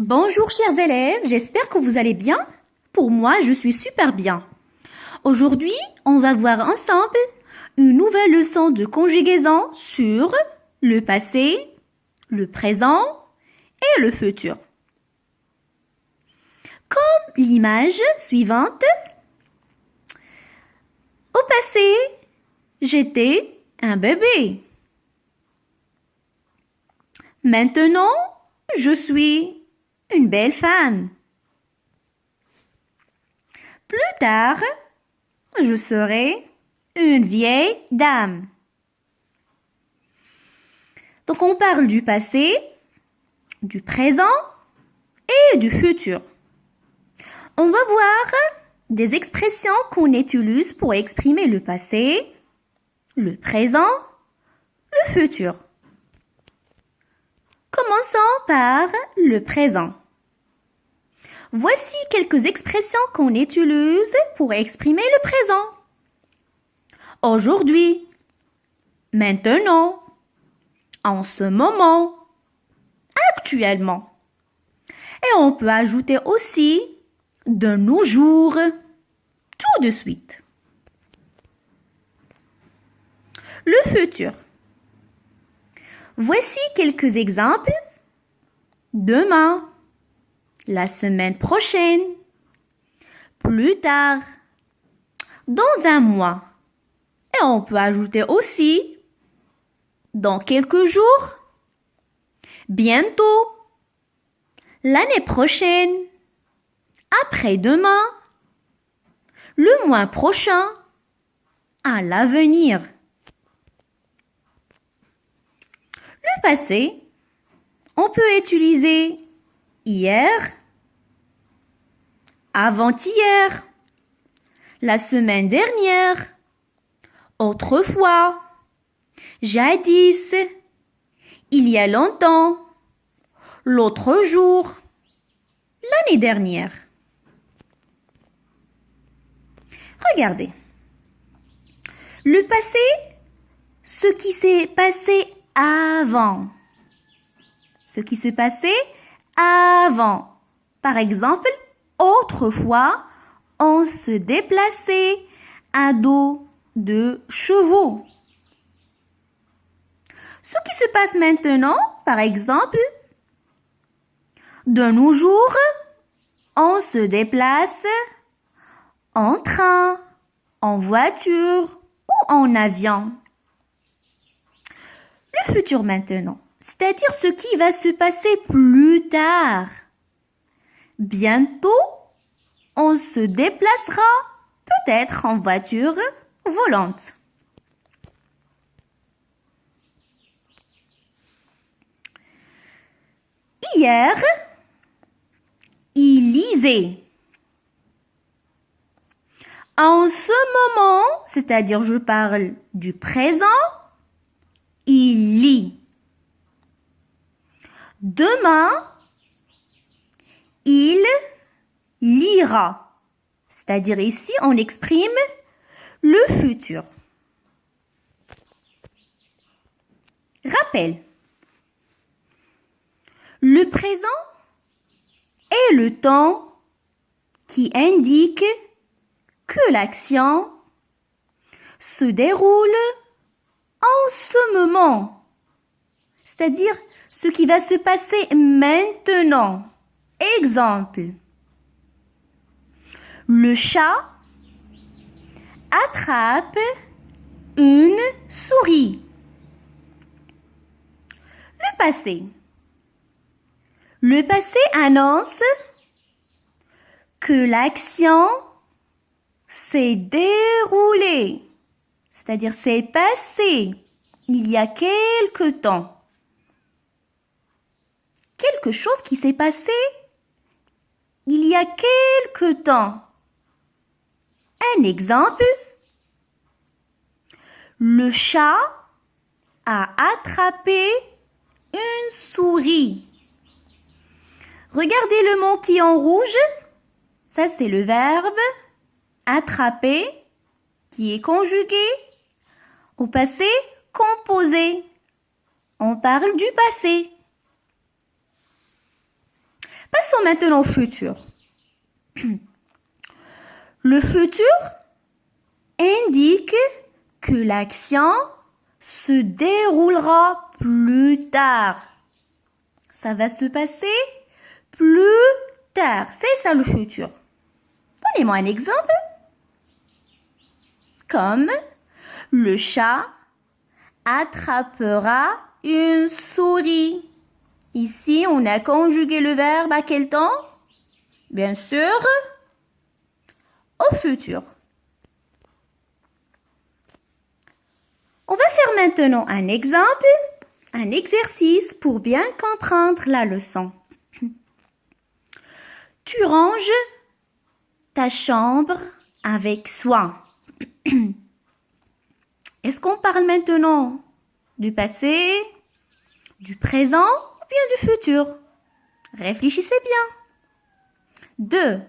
Bonjour chers élèves, j'espère que vous allez bien. Pour moi, je suis super bien. Aujourd'hui, on va voir ensemble une nouvelle leçon de conjugaison sur le passé, le présent et le futur. Comme l'image suivante. Au passé, j'étais un bébé. Maintenant, je suis une belle femme. Plus tard, je serai une vieille dame. Donc on parle du passé, du présent et du futur. On va voir des expressions qu'on utilise pour exprimer le passé, le présent, le futur. Commençons par le présent. Voici quelques expressions qu'on utilise pour exprimer le présent. Aujourd'hui, maintenant, en ce moment, actuellement. Et on peut ajouter aussi de nos jours, tout de suite. Le futur. Voici quelques exemples. Demain, la semaine prochaine, plus tard, dans un mois. Et on peut ajouter aussi dans quelques jours, bientôt, l'année prochaine, après-demain, le mois prochain, à l'avenir. Le passé, on peut utiliser hier, avant-hier, la semaine dernière, autrefois, jadis, il y a longtemps, l'autre jour, l'année dernière. Regardez. Le passé, ce qui s'est passé avant. Ce qui se passait avant. Par exemple, autrefois, on se déplaçait à dos de chevaux. Ce qui se passe maintenant, par exemple, de nos jours, on se déplace en train, en voiture ou en avion. Le futur maintenant, c'est-à-dire ce qui va se passer plus tard. Bientôt, on se déplacera peut-être en voiture volante. Hier, il lisait. En ce moment, c'est-à-dire je parle du présent, il lit. Demain, il lira. C'est-à-dire ici, on exprime le futur. Rappel. Le présent est le temps qui indique que l'action se déroule en ce moment. C'est-à-dire ce qui va se passer maintenant. Exemple. Le chat attrape une souris. Le passé. Le passé annonce que l'action s'est déroulée. C'est-à-dire c'est passé il y a quelque temps. Quelque chose qui s'est passé il y a quelque temps. Un exemple. Le chat a attrapé une souris. Regardez le mot qui est en rouge. Ça, c'est le verbe attraper qui est conjugué au passé composé. On parle du passé. Passons maintenant au futur. Le futur indique que l'action se déroulera plus tard. Ça va se passer plus tard. C'est ça le futur. Donnez-moi un exemple. Comme le chat attrapera une souris. Ici, on a conjugué le verbe à quel temps? Bien sûr, au futur. On va faire maintenant un exemple, un exercice pour bien comprendre la leçon. Tu ranges ta chambre avec soin. Est-ce qu'on parle maintenant du passé, du présent ou bien du futur? Réfléchissez bien. 2.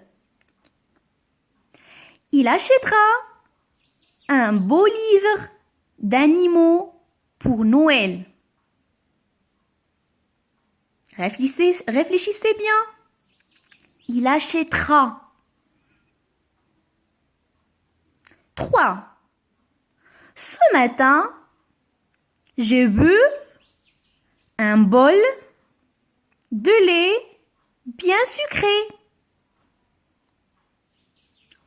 Il achètera un beau livre d'animaux pour Noël. Réfléchissez bien. Il achètera. 3. Ce matin, j'ai bu un bol de lait bien sucré.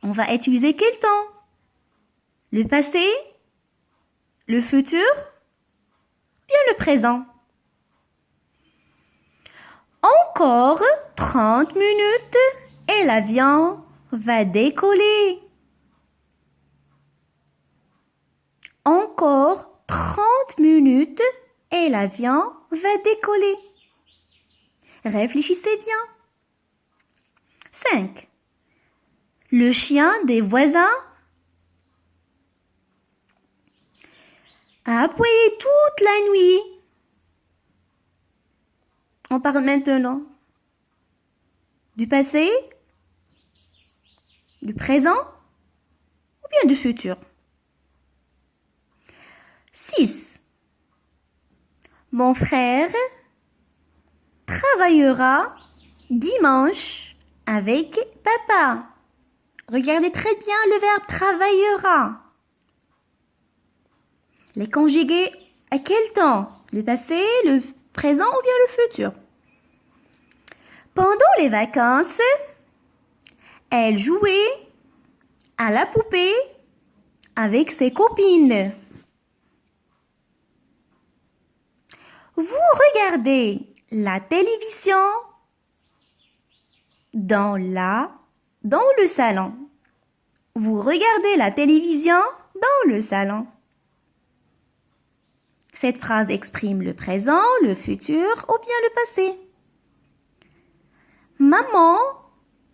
On va utiliser quel temps? Le passé, le futur, bien le présent. Encore 30 minutes et l'avion va décoller. Encore 30 minutes et l'avion va décoller. Réfléchissez bien. 5. Le chien des voisins a aboyé toute la nuit. On parle maintenant du passé, du présent ou bien du futur. 6. Mon frère travaillera dimanche avec papa. Regardez très bien le verbe travaillera. Les conjuguer à quel temps? Le passé, le présent ou bien le futur? Pendant les vacances, elle jouait à la poupée avec ses copines. Vous regardez la télévision dans le salon. Vous regardez la télévision dans le salon. Cette phrase exprime le présent, le futur ou bien le passé. Maman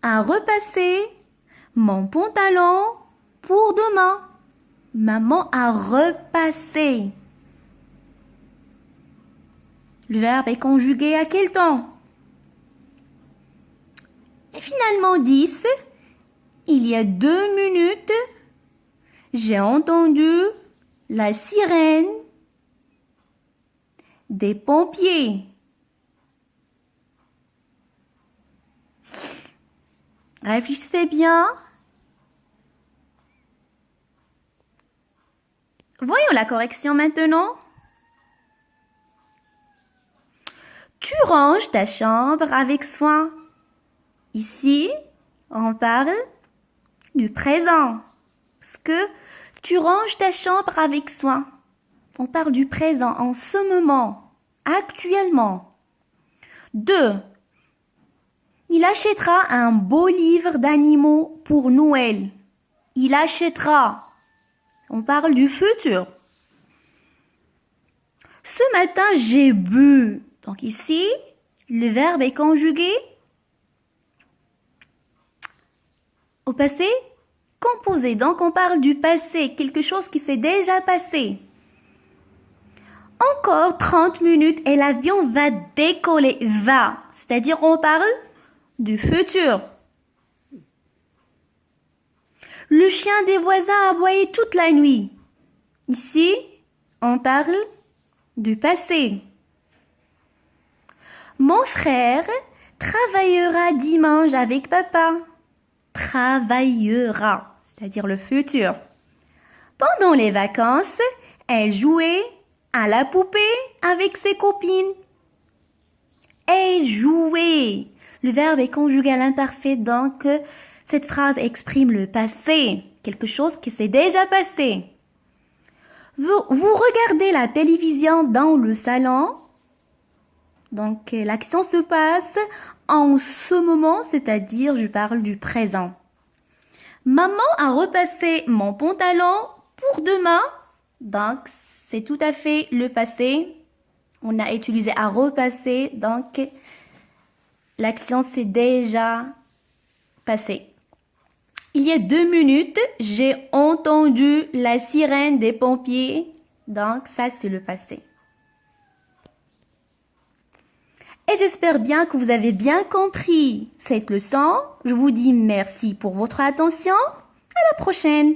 a repassé mon pantalon pour demain. Maman a repassé. Le verbe est conjugué à quel temps? Et finalement 10. Il y a 2 minutes, j'ai entendu la sirène des pompiers. Réfléchissez bien. Voyons la correction maintenant. Tu ranges ta chambre avec soin. Ici, on parle du présent. Parce que tu ranges ta chambre avec soin. On parle du présent en ce moment, actuellement. 2. Il achètera un beau livre d'animaux pour Noël. Il achètera. On parle du futur. Ce matin, j'ai bu. Donc ici, le verbe est conjugué au passé composé. Donc on parle du passé, quelque chose qui s'est déjà passé. Encore 30 minutes et l'avion va décoller. Va, c'est-à-dire on parle du futur. Le chien des voisins a aboyé toute la nuit. Ici, on parle du passé. Mon frère travaillera dimanche avec papa. Travaillera, c'est-à-dire le futur. Pendant les vacances, elle jouait à la poupée avec ses copines. Elle jouait. Le verbe est conjugué à l'imparfait, donc cette phrase exprime le passé, quelque chose qui s'est déjà passé. Vous regardez la télévision dans le salon. Donc l'action se passe en ce moment, c'est-à-dire je parle du présent. Maman a repassé mon pantalon pour demain. Donc c'est tout à fait le passé. On a utilisé à repasser, donc l'action s'est déjà passée. Il y a 2 minutes, j'ai entendu la sirène des pompiers. Donc ça, c'est le passé. Et j'espère bien que vous avez bien compris cette leçon. Je vous dis merci pour votre attention. À la prochaine.